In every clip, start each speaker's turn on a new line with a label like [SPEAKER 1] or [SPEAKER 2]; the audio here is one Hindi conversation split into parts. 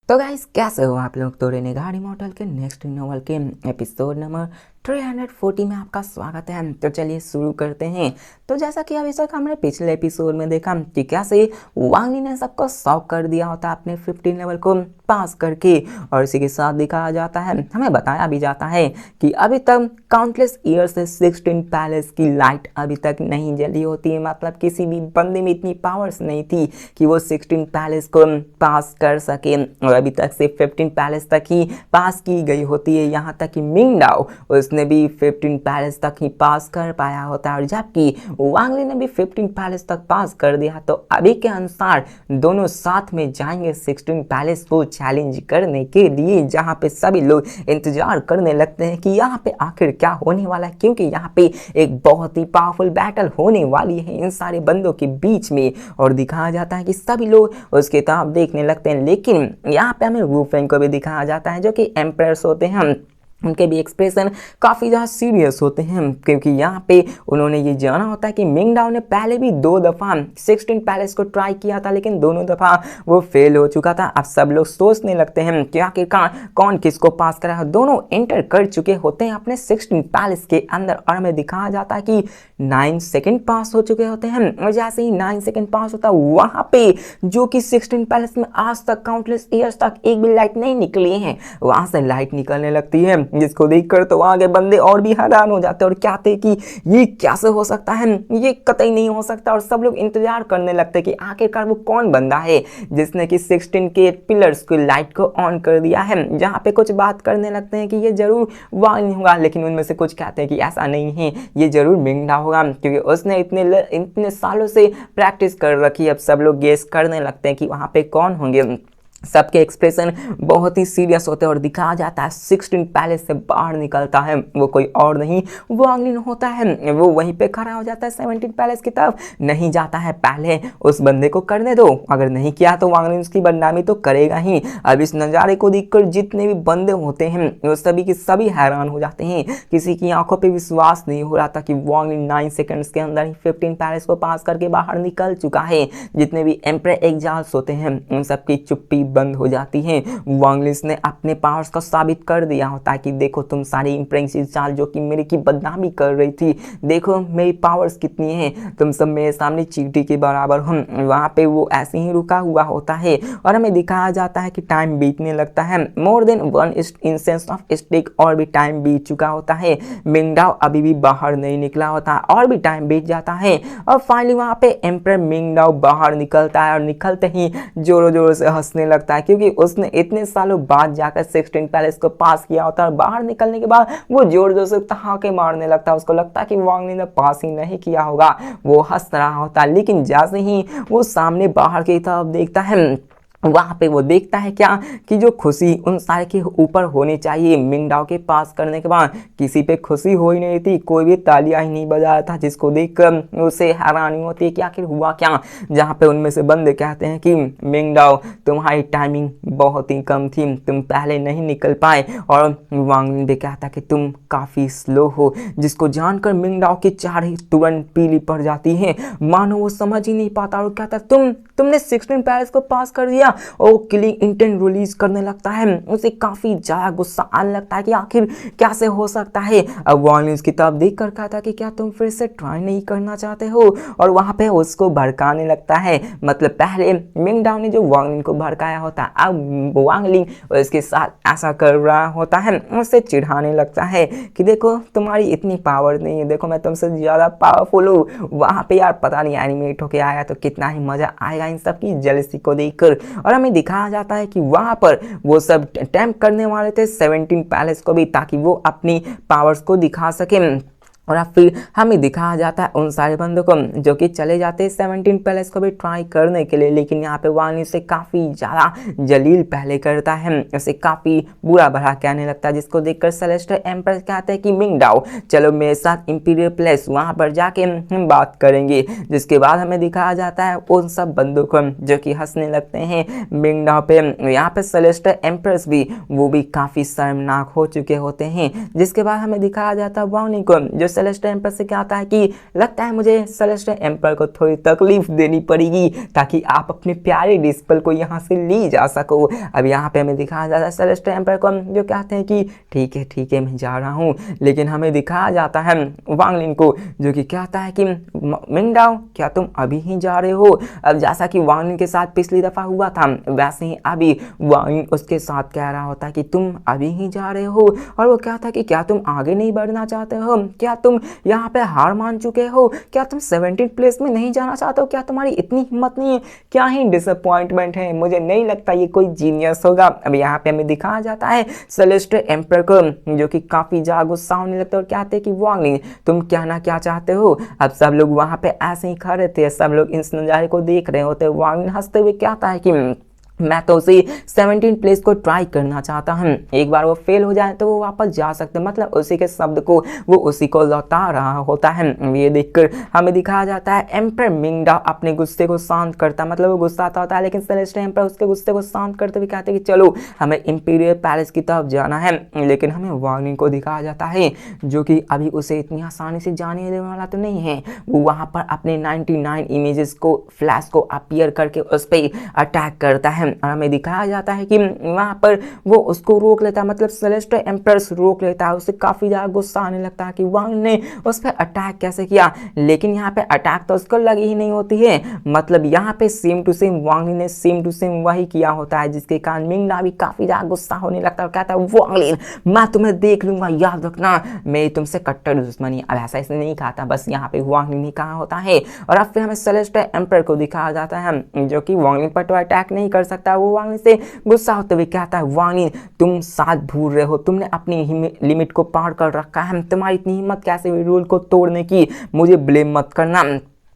[SPEAKER 1] तो गाइस कैसे हो आप लोग। तो रेनेगाड इमॉर्टल के नेक्स्ट नॉवल के एपिसोड नंबर 340 में आपका स्वागत है। तो चलिए शुरू करते हैं। तो जैसा कि अभी तक हमने पिछले एपिसोड में देखा कि कैसे वांग ली ने सबको शॉक कर दिया होता अपने 15 लेवल को पास करके, और इसी के साथ दिखाया जाता है, हमें बताया भी जाता है कि अभी तक काउंटलेस ईयर से 16 पैलेस की लाइट अभी तक नहीं जली होती है। मतलब किसी भी बंदे में इतनी पावर्स नहीं थी कि वो 16 पैलेस को पास कर सके, और अभी तक सिर्फ 15 पैलेस तक ही पास की गई होती है। यहाँ तक कि मिंगडाओ उसने भी 15 पैलेस तक ही पास कर पाया होता है, और जबकि वांग ली ने भी 15 पैलेस तक पास कर दिया। तो अभी के अनुसार दोनों साथ में जाएंगे 16 पैलेस को चैलेंज करने के लिए, जहाँ पे सभी लोग इंतजार करने लगते हैं कि यहाँ पे आखिर क्या होने वाला है, क्योंकि यहाँ पे एक बहुत ही पावरफुल बैटल होने वाली है इन सारे बंदों के बीच में। और दिखाया जाता है कि सभी लोग उसकी तरफ देखने लगते हैं, लेकिन यहाँ पे हमें वुफेंग को भी दिखाया जाता है जो कि एम्प्रेस होते हैं। उनके भी एक्सप्रेशन काफ़ी ज़्यादा सीरियस होते हैं, क्योंकि यहाँ पे उन्होंने ये जाना होता है कि मिंगडाओ ने पहले भी 2 दफ़ा 16 पैलेस को ट्राई किया था, लेकिन दोनों दफ़ा वो फेल हो चुका था। अब सब लोग सोचने लगते हैं कि आखिरकार कौन किसको पास करा है। दोनों एंटर कर चुके होते हैं अपने 16 पैलेस के अंदर, और हमें दिखाया जाता है कि 9 सेकेंड पास हो चुके होते हैं। और जैसे ही 9 सेकेंड पास होता है, वहाँ पे जो कि 16 पैलेस में आज तक काउंटलेस ईयर्स तक एक भी लाइट नहीं निकली है, वहाँ से लाइट निकलने लगती है, जिसको देखकर तो आगे बंदे और भी हैरान हो जाते हैं और कहते कि ये कैसे हो सकता है, ये कतई नहीं हो सकता। और सब लोग इंतजार करने लगते कि आखिरकार वो कौन बंदा है जिसने कि 16 के पिलर्स की लाइट को ऑन कर दिया है। जहाँ पे कुछ बात करने लगते हैं कि ये जरूर वांग नहीं होगा, लेकिन उनमें से कुछ कहते हैं कि ऐसा नहीं है, ये जरूर मिंगडा होगा, क्योंकि उसने इतने सालों से प्रैक्टिस कर रखी है। अब सब लोग गेस करने लगते हैं कि वहाँ पे कौन होंगे। सबके एक्सप्रेशन बहुत ही सीरियस होते हैं, और दिखाया जाता है 16 पैलेस से बाहर निकलता है वो कोई और नहीं वांग ली होता है। वो वहीं पे खड़ा हो जाता है 17 पैलेस की तरफ, नहीं जाता है, पहले उस बंदे को करने दो, अगर नहीं किया तो वांग ली उसकी बदनामी तो करेगा ही। अब इस नज़ारे को देखकर जितने भी बंदे होते हैं वो सभी के सभी हैरान हो जाते हैं। किसी की आंखों पर विश्वास नहीं हो रहा था कि वांग ली 9 सेकेंड्स के अंदर ही 15 पैलेस को पास करके बाहर निकल चुका है। जितने भी एम्परर एग्जाल्स होते हैं उन सबकी चुप्पी बंद हो जाती है। वांग ली ने अपने पावर्स को साबित कर दिया होता है कि देखो तुम सारी इम्प्रेसिव चाल जो कि मेरी की बदनामी कर रही थी, देखो मेरी पावर्स कितनी हैं, तुम सब मेरे सामने चींटी के बराबर हो। वहाँ पे वो ऐसे ही रुका हुआ होता है, और हमें दिखाया जाता है कि टाइम बीतने लगता है। More than 1 instance of stick और भी टाइम बीत चुका होता है। मिंगडाओ अभी भी बाहर नहीं निकला होता, और भी टाइम बीत जाता है। और फाइनली वहाँ पे एम्परर मिंगडाओ बाहर निकलता है, और निकलते ही जोरों जोरों से हंसने लगता है, क्योंकि उसने इतने सालों बाद जाकर 16 पैलेस को पास किया होता है। और बाहर निकलने के बाद वो जोर जोर से ठहाके मारने लगता है। उसको लगता है कि वांग ली ने पास ही नहीं किया होगा, वो हंस रहा होता है। लेकिन जैसे ही वो सामने बाहर की तरफ देखता है, वहाँ पे वो देखता है क्या कि जो खुशी उन सारे के ऊपर होनी चाहिए, मिंगडाओ के पास करने के बाद किसी पे खुशी हो ही नहीं थी, कोई भी तालियां ही नहीं बजा रहा था, जिसको देखकर उसे हैरानी होती है कि आखिर हुआ क्या। जहाँ पे उनमें से बंदे कहते हैं कि मिंगडाओ तुम्हारी टाइमिंग बहुत ही कम थी, तुम पहले नहीं निकल पाए। और वांग ली कहता कि तुम काफ़ी स्लो हो, जिसको जानकर मिंगडाओ की चारें तुरंत पीली पड़ जाती है, मानो वो समझ ही नहीं पाता। और कहता तुमने 16 पैलेस को पास कर दिया। और किलिंग इंटेंट रिलीज करने लगता है। उसे काफी ज्यादा गुस्सा आने लगता है कि आखिर कैसे हो सकता है। अब वांग ली उसकी तरफ देख कर कहता कि क्या तुम फिर से ट्राई नहीं करना चाहते हो, और वहां पे उसको भड़काने लगता है। मतलब पहले मिंगडाओ ने जो वांग ली को भड़काया होता है, अब वांग ली उसके साथ ऐसा कर रहा होता है, उससे चिढ़ाने लगता है कि देखो तुम्हारी इतनी पावर नहीं है, देखो मैं तुमसे ज्यादा पावरफुल हूँ। वहां पे यार पता नहीं एनिमेट होके आया तो कितना ही मजा आएगा इन सब की जेलसी को देखकर। और हमें दिखाया जाता है कि वहां पर वो सब अटेम्प्ट करने वाले थे 17 पैलेस को भी, ताकि वो अपनी पावर्स को दिखा सके। और अब फिर हमें दिखाया जाता है उन सारे बंदों को जो कि चले जाते हैं 17 पैलेस को भी ट्राई करने के लिए, लेकिन यहाँ पे वांग ली से काफ़ी ज़्यादा जलील पहले करता है, उसे काफ़ी बुरा भला कहने लगता है, जिसको देखकर सेलेस्टर एम्परर कहते हैं कि मिंगडाओ चलो मेरे साथ इंपीरियल प्लेस वहाँ पर जाके हम बात करेंगे। जिसके बाद हमें दिखाया जाता है उन सब बंदों को जो कि हंसने लगते हैं मिंगडाओ पे। यहाँ पे सेलेस्टर एम्परर्स भी वो भी काफ़ी शर्मनाक हो चुके होते हैं। जिसके बाद हमें दिखाया जाता है वांग ली को जो सेलेस्टियल एम्पर से क्या होता है कि लगता है मुझे सेलेस्टियल एम्पर को थोड़ी तकलीफ देनी पड़ेगी ताकि आप अपने प्यारे डिस्पल को यहाँ से ले जा सको। अब यहाँ पे हमें दिखाया जाता है सेलेस्टियल एम्पर को जो कहते हैं कि ठीक है मैं जा रहा हूँ, लेकिन हमें दिखाया जाता है वांग लिन को जो कि कहता है कि मिंगडाओ क्या तुम अभी ही जा रहे हो। अब जैसा कि वांग लिन के साथ पिछली दफा हुआ था वैसे ही अभी वांग लिन उसके साथ कह रहा होता है कि तुम अभी ही जा रहे हो, और वो कहता है कि क्या तुम आगे नहीं बढ़ना चाहते हो, क्या तुम यहाँ पे हार मान चुके हो, क्या तुम 17 प्लेस में नहीं जाना चाहते हो, क्या तुम्हारी इतनी हिम्मत नहीं है, क्या ही डिसअपॉइंटमेंट है, मुझे नहीं लगता ये कोई जीनियस होगा। अब यहाँ पे हमें दिखाया जाता है सेलेस्टियल एम्पर को जो कि काफी ज्यादा गुस्सा होने लगता है और कहते हैं कि वांग लिन तुम कहना क्या चाहते हो। अब सब लोग वहां पे ऐसे ही खड़े थे, सब लोग इस नजारे को देख रहे होते। वांग लिन हंसते हुए कहता है कि मैं तो उसी 17 प्लेस को ट्राई करना चाहता हूँ, एक बार वो फेल हो जाए तो वो वापस जा सकते हैं, मतलब उसी के शब्द को वो उसी को लौटा रहा होता है। ये देखकर हमें दिखाया जाता है एम्पर मिंगडाओ अपने गुस्से को शांत करता, मतलब वो गुस्सा होता है लेकिन सेलेस्टियल एम्पर उसके गुस्से को शांत करते हुए कहते हैं कि चलो हमें इंपीरियल पैलेस की तरफ जाना है। लेकिन हमें वांग लिन को दिखाया जाता है जो कि अभी उसे इतनी आसानी से जाने देने वाला तो नहीं है। वो वहाँ पर अपने 99 इमेजेस को फ्लैश को अपीयर करके उस पर अटैक करता है और हमें दिखाया जाता है कि वहां पर वो उसको रोक लेता है, मतलब सेलेस्टियल एम्प्रस रोक लेता है। उसे काफी ज्यादा गुस्सा आने लगता है कि वांग ने उस पर अटैक कैसे किया, लेकिन यहाँ पे अटैक तो उसको लगी ही नहीं होती है, मतलब यहाँ पे सेम टू सेम वांग ने सेम टू सेम वही किया होता है, जिसके कारण मिंगडा भी काफी ज्यादा गुस्सा होने लगता है और कहता है वांग मैं तुम्हें देख लूंगा, याद रखना मेरी तुमसे कट्टर दुश्मनी। अब ऐसा इसने नहीं कहा था, बस यहाँ पे वांग ने कहा होता है। और अब फिर हमें सेलेस्टियल एम्पर को दिखाया जाता है जो कि वांग पर तो अटैक नहीं कर सकता। वो वांग लिन से गुस्सा होते हुए कहता है वांग लिन तुम साथ भूल रहे हो, तुमने अपनी लिमिट को पार कर रखा है, तुम्हारी इतनी हिम्मत कैसे हुई रूल को तोड़ने की, मुझे ब्लेम मत करना।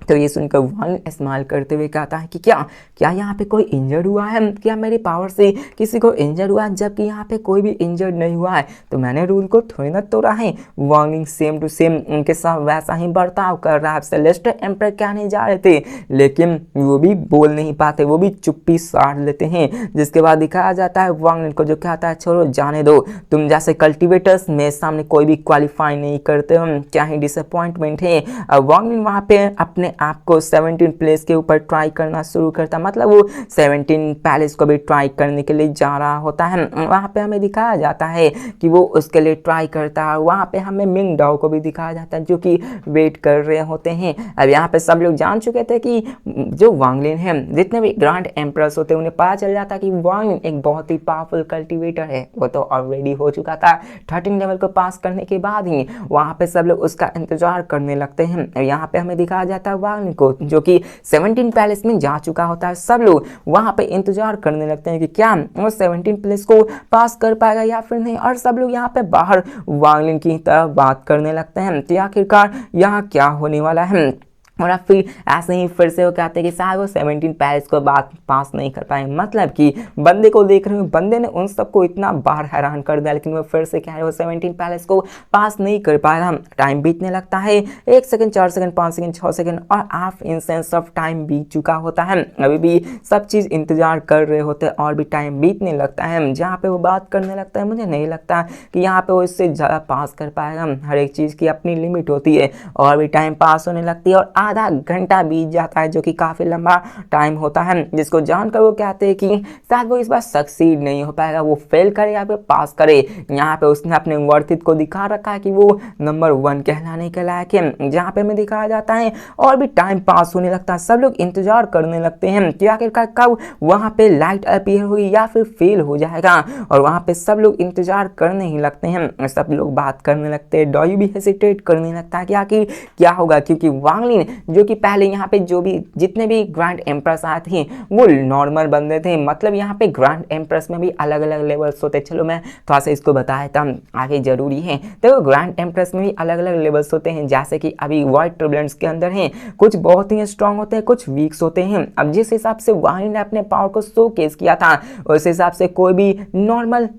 [SPEAKER 1] तो ये सुनकर वांग स्माइल करते हुए कहता है कि क्या यहाँ पे कोई इंजर्ड हुआ है, क्या मेरी पावर से किसी को इंजर्ड हुआ है, जबकि यहाँ पे कोई भी इंजर्ड नहीं हुआ है, तो मैंने रूल को थोड़ी ना तोड़ा है। वांग सेम टू सेम उनके साथ वैसा ही बर्ताव कर रहा है। सेलेस्टियल एम्पर कहने जा रहे थे लेकिन वो भी बोल नहीं पाते, वो भी चुप्पी साध लेते हैं। जिसके बाद दिखाया जाता है वांग को जो कहता है छोड़ो जाने दो, तुम जैसे कल्टिवेटर्स मेरे सामने कोई भी क्वालिफाई नहीं करते हो, क्या ही डिसअपॉइंटमेंट है। वांग वहाँ पे अपने आपको 17 प्लेस के ऊपर ट्राई करना शुरू करता, मतलब वो 17 पैलेस को भी ट्राई करने के लिए जा रहा होता है। वहाँ पे हमें दिखाया जाता है कि वो उसके लिए ट्राई करता है। वहाँ पे हमें मिंगडाओ को भी दिखाया जाता है जो कि वेट कर रहे होते हैं। अब यहाँ पे सब लोग जान चुके थे कि जो वांग लिन है, जितने भी ग्रैंड एम्प्रेस होते हैं उन्हें पता चल जाता कि वांग लिन एक बहुत ही पावरफुल कल्टिवेटर है। वो तो ऑलरेडी हो चुका था 13 लेवल को पास करने के बाद ही वहाँ पे सब लोग उसका इंतजार करने लगते हैं। यहाँ पे हमें दिखाया जाता है वांग को जो कि 17 पैलेस में जा चुका होता है। सब लोग वहां पे इंतजार करने लगते हैं कि क्या वो 17 प्लेस को पास कर पाएगा या फिर नहीं, और सब लोग यहाँ पे बाहर वांग लिन की तरफ बात करने लगते हैं कि आखिरकार यहाँ क्या होने वाला है। और अब फिर ऐसे ही फिर से वो कहते हैं कि शायद वो 17 पैलेस को बात पास नहीं कर पाए, मतलब कि बंदे को देख रहे हो, बंदे ने उन सबको इतना बार हैरान कर दिया, लेकिन वो फिर से कह रहे हो 17 पैलेस को पास नहीं कर पाएगा। टाइम बीतने लगता है, 1 सेकंड, 4 सेकंड, 5 सेकंड, 6 सेकंड और हाफ इंस्टेंस ऑफ टाइम बीत चुका होता है। अभी भी सब चीज़ इंतजार कर रहे होते हैं और भी टाइम बीतने लगता है। जहाँ पे वो बात करने लगता है मुझे नहीं लगता कि यहाँ पे वो इससे ज़्यादा पास कर पाएगा, हर एक चीज़ की अपनी लिमिट होती है। और भी टाइम पास होने लगती है और आधा घंटा बीत जाता है जो कि काफी लंबा टाइम होता है, जिसको जानकर वो कहते हैं कि शायद वो इस बार सक्सीड नहीं हो पाएगा, वो फेल करे या फिर पास करे। यहाँ पे उसने अपने वर्थित को दिखा रखा है कि वो नंबर 1 कहलाने के लायक है। जहाँ पे हमें दिखाया जाता है और भी टाइम पास होने लगता है, सब लोग इंतजार करने लगते हैं कि आखिरकार कब वहाँ पे लाइट अपीयर होगी या फिर फेल हो जाएगा। और वहाँ पे सब लोग इंतजार करने ही लगते हैं, सब लोग बात करने लगते हैं। डॉयू भी हेसिटेट करने लगता है कि आखिर क्या होगा, क्योंकि वांग लिन जो कि पहले यहाँ पे जो भी जितने भी ग्रैंड एम्प्रेस आए थे वो नॉर्मल बंदे थे, मतलब यहाँ पे ग्रैंड एम्प्रेस में भी अलग अलग लेवल्स होते। चलो मैं थोड़ा सा इसको बताया था आगे जरूरी है, तो ग्रैंड एम्प्रेस में भी अलग अलग लेवल्स होते हैं। जैसे कि अभी वाइट टर्बुलेंस के अंदर हैं, कुछ बहुत ही स्ट्रांग होते हैं, कुछ वीक्स होते हैं। अब जिस हिसाब से वांग ने अपने पावर को शोकेस किया था उस हिसाब से कोई भी नॉर्मल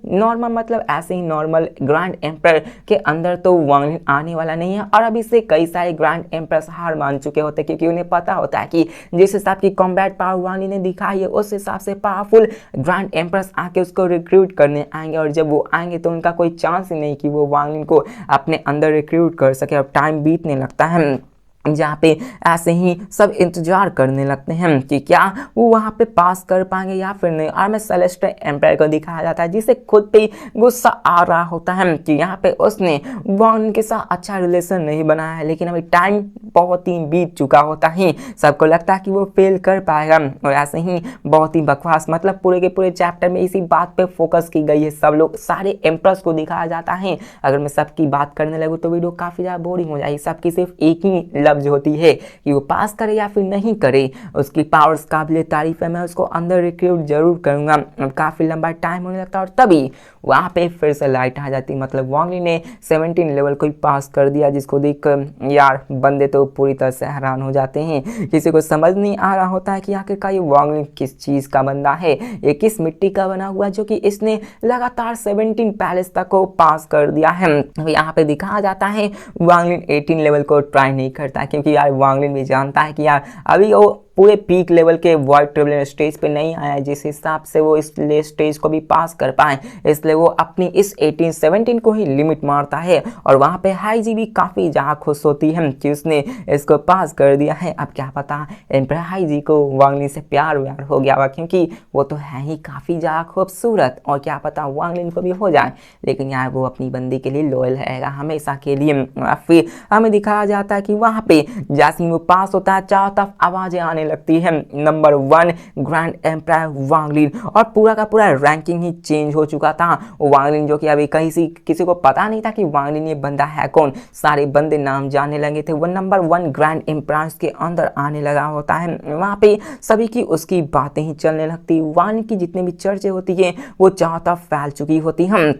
[SPEAKER 1] मतलब ऐसे ही नॉर्मल ग्रैंड एम्पर के अंदर तो वांग आने वाला नहीं है। और अभी से कई सारे ग्रैंड एम्प्रेस हार मान चुके होते, क्योंकि उन्हें पता होता है कि जिस हिसाब की कॉम्बैट पावर वांग ली ने दिखाई है उस हिसाब से पावरफुल ग्रैंड एम्प्रेस आके उसको रिक्रूट करने आएंगे, और जब वो आएंगे तो उनका कोई चांस ही नहीं कि वो वांग ली को अपने अंदर रिक्रूट कर सके। और टाइम बीतने लगता है जहाँ पे ऐसे ही सब इंतजार करने लगते हैं कि क्या वो वहाँ पे पास कर पाएंगे या फिर नहीं। और मैं सेलेस्टियल एम्पायर को दिखाया जाता है जिसे खुद पे गुस्सा आ रहा होता है कि यहाँ पे उसने वांग के साथ अच्छा रिलेशन नहीं बनाया है, लेकिन अभी टाइम बहुत ही बीत चुका होता है, सबको लगता है कि वो फेल कर पाएगा। और ऐसे ही बहुत ही बकवास, मतलब पूरे के पूरे चैप्टर में इसी बात पे फोकस की गई है। सब लोग सारे एम्प्रेस को दिखाया जाता है। अगर मैं सबकी बात करने लगूँ तो वीडियो काफ़ी ज़्यादा बोरिंग हो जाएगी। सबकी सिर्फ एक ही जो होती है कि वो पास करे या फिर नहीं करे। उसकी पावर्स काबिल तारीफ है, मैं उसको अंदर रिक्रूट जरूर करूंगा। काफ़ी लंबा टाइम होने लगता है और तभी वहाँ पे फिर से लाइट आ जाती, मतलब वांग ली ने 17 लेवल को ही पास कर दिया, जिसको देखकर यार बंदे तो पूरी तरह से हैरान हो जाते हैं। किसी को समझ नहीं आ रहा होता है कि आखिरकार ये वांग ली किस चीज़ का बंदा है, ये किस मिट्टी का बना हुआ जो कि इसने लगातार 17 पैलेस तक को पास कर दिया है। यहाँ पे दिखाया जाता है वांग ली 18 लेवल को ट्राई नहीं करता, क्योंकि यार वांग ली भी जानता है कि यार अभी वो पूरे पीक लेवल के वॉइड ट्रिब्यूनल स्टेज पे नहीं आया जिस हिसाब से वो इस स्टेज को भी पास कर पाए, इसलिए वो अपनी इस 18-17 को ही लिमिट मारता है। और वहाँ पे हाई जी भी काफ़ी ज़्यादा खुश होती है कि उसने इसको पास कर दिया है। अब क्या पता एम्परर हाई जी को वांग ली से प्यार व्यार हो गया हुआ, क्योंकि वो तो है ही काफ़ी ज़्यादा खूबसूरत, और क्या पता वांग ली को भी हो जाए, लेकिन यार वो अपनी बंदी के लिए लॉयल रहेगा हमेशा के लिए। फिर हमें दिखाया जाता है कि वहाँ पे जैसे ही वो पास होता है चारों तरफ आवाज़ें आने लगती है नंबर 1 ग्रैंड एम्पायर वांग ली, और पूरा का पूरा रैंकिंग ही चेंज हो चुका था। वांग ली जो कि अभी कहीं किसी को पता नहीं था कि वांग ली ये बंदा है कौन, सारे बंदे नाम जानने लगे थे। वो नंबर 1 ग्रैंड एम्पायर के अंदर आने लगा होता है, वहाँ पे सभी की उसकी बातें ही चलने लगती। वांग ली की जितने भी चर्चे होती है वो चारों तरफ फैल चुकी होती है।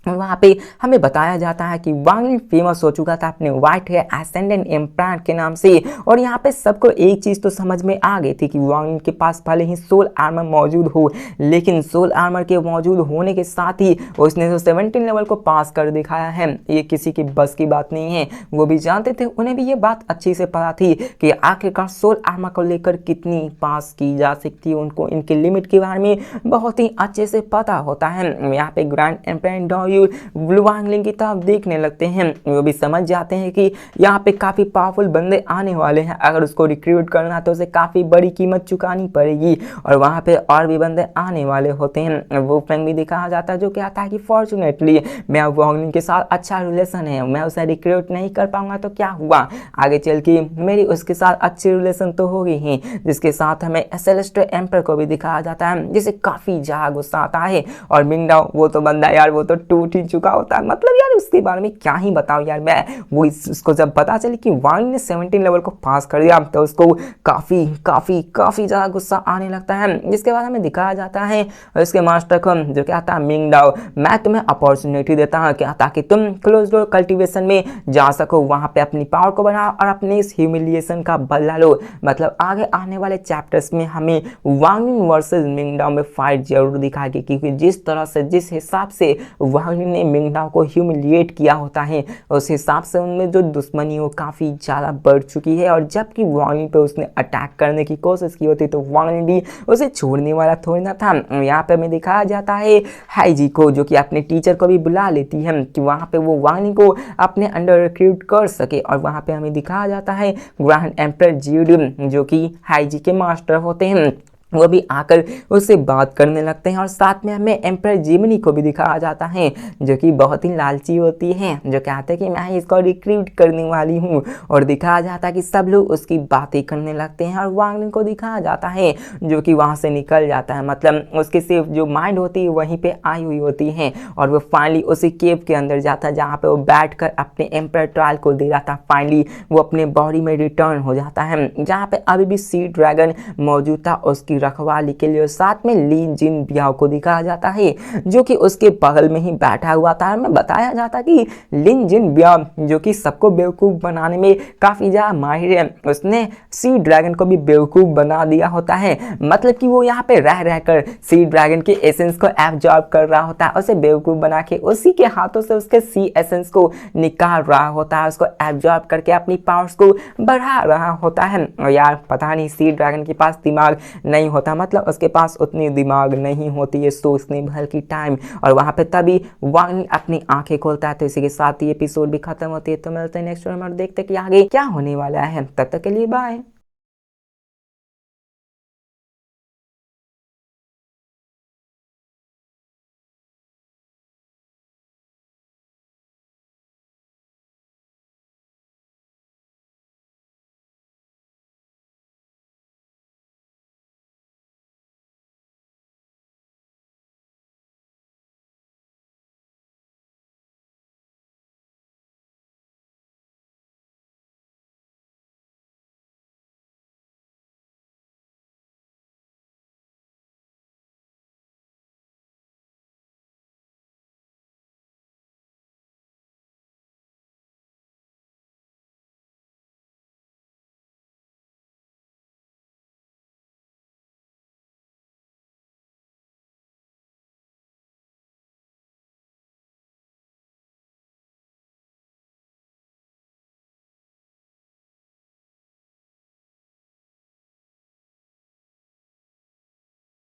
[SPEAKER 1] वहाँ पे हमें बताया जाता है कि वांग ली फेमस हो चुका था अपने व्हाइट हेयर एसेंडेंट एम्पायर के नाम से, और यहाँ पे सबको एक चीज़ तो समझ में आ गई थी कि वांग ली के पास भले ही सोल आर्मर मौजूद हो, लेकिन सोल आर्मर के मौजूद होने के साथ ही उसने तो 17 लेवल को पास कर दिखाया है, ये किसी की बस की बात नहीं है। वो भी जानते थे, उन्हें भी ये बात अच्छी से पता थी कि आखिरकार सोल आर्मर को लेकर कितनी पास की जा सकती है, उनको इनके लिमिट के बारे में बहुत ही अच्छे से पता होता है। यहाँ पे ग्रैंड एम्पायर वांग ली की तरफ देखने लगते हैं, वो भी समझ जाते हैं कि यहाँ पे काफ़ी पावरफुल बंदे आने वाले हैं, अगर उसको रिक्रूट करना तो उसे काफ़ी बड़ी कीमत चुकानी पड़ेगी, और वहाँ पे और भी बंदे आने वाले होते हैं। वो फ्रेंड भी दिखाया जाता है जो कहता है कि फॉर्चुनेटली मैं वांग ली के साथ अच्छा रिलेशन है, मैं उसे रिक्रूट नहीं कर पाऊंगा तो क्या हुआ, आगे चल के मेरी उसके साथ अच्छी रिलेशन तो होगी ही। जिसके साथ हमें सेलेस्टियल एम्पायर को भी दिखाया जाता है जिसे काफ़ी ज़्यादा गुस्सा आता है, और मिंगडाओ वो तो बंदा यार वो तो टूट ही चुका होता है, मतलब यार उसके बारे में क्या ही बताऊं यार मैं। वो इसको जब पता चले कि वांग ली ने 17 लेवल को पास कर दिया तो उसको काफ़ी काफ़ी काफ़ी ज़्यादा गुस्सा आने लगता है। जिसके बाद हमें दिखाया जाता है उसके मास्टर को जो कहता है मिंगडाओ मैं तुम्हें अपॉर्चुनिटी देता हूँ क्या, ताकि तुम क्लोज डोर कल्टिवेशन में जा सको, वहाँ पे अपनी पावर को बढ़ाओ और अपने इस ह्यूमिलिएशन का बदला लो। मतलब आगे आने वाले चैप्टर्स में हमें वांग ली वर्सेस मिंगडाओ में फाइट जरूर दिखाएगी, क्योंकि जिस तरह से जिस हिसाब से वांग ली ने मिंगडाओ को ह्यूमिलिएट किया होता है उस हिसाब से उनमें जो दुश्मनी वो काफ़ी ज़्यादा बढ़ चुकी है। और जबकि वांग ली पे उसने अटैक करने की कोशिश की होती तो वांग ली भी उसे छोड़ने वाला थोड़ी ना था। यहाँ पे हमें दिखाया जाता है हाई जी को जो कि अपने टीचर को भी बुला लेती है कि वहाँ पे वो वांग ली को अपने अंडर रिक्रूट कर सके, और वहाँ पे हमें दिखाया जाता है ग्रैंड एम्पायर जियोडुन जो कि हाई जी के मास्टर होते हैं, वो भी आकर उससे बात करने लगते हैं। और साथ में हमें एम्पायर जिमनी को भी दिखाया जाता है जो कि बहुत ही लालची होती है, जो कहते हैं कि मैं इसको रिक्रूट करने वाली हूँ, और दिखाया जाता है कि सब लोग उसकी बातें करने लगते हैं। और वांग ली को दिखाया जाता है जो कि वहाँ से निकल जाता है, मतलब उसकी सिर्फ जो माइंड होती है वहीं पर आई हुई होती है, और वो फाइनली उसी केव के अंदर जाता है जहाँ पर वो बैठ कर अपने एम्पायर ट्रायल को दे रहा था। फाइनली वो अपने बॉडी में रिटर्न हो जाता है, जहाँ पे अभी भी सी ड्रैगन मौजूद था उसकी उसकी रखवाली के लिए। साथ में ली जिन बियाओ को दिखाया जाता है जो कि उसके बगल में ही बैठा हुआ था। हमें बताया जाता कि लिन जिन बियाओ जो कि सबको बेवकूफ़ बनाने में काफ़ी ज़्यादा माहिर है, उसने सी ड्रैगन को भी बेवकूफ़ बना दिया होता है। मतलब कि वो यहाँ पे रह रहकर सी ड्रैगन के एसेंस को एब्जॉर्ब कर रहा होता है, उसे बेवकूफ़ बना के उसी के हाथों से उसके सी एसेंस को निकाल रहा होता है, उसको एब्जॉर्ब करके अपनी पावर्स को बढ़ा रहा होता है। और यार पता नहीं सी ड्रैगन के पास दिमाग नहीं होता, मतलब उसके पास उतनी दिमाग नहीं होती है सोचने भर की टाइम। और वहाँ पे तभी वांग अपनी आंखें खोलता है। तो इसी के साथ ही एपिसोड भी खत्म होती है। तो मिलते हैं नेक्स्ट वीडियो में और देखते हैं कि आगे क्या होने वाला है। तब तक के लिए बाय।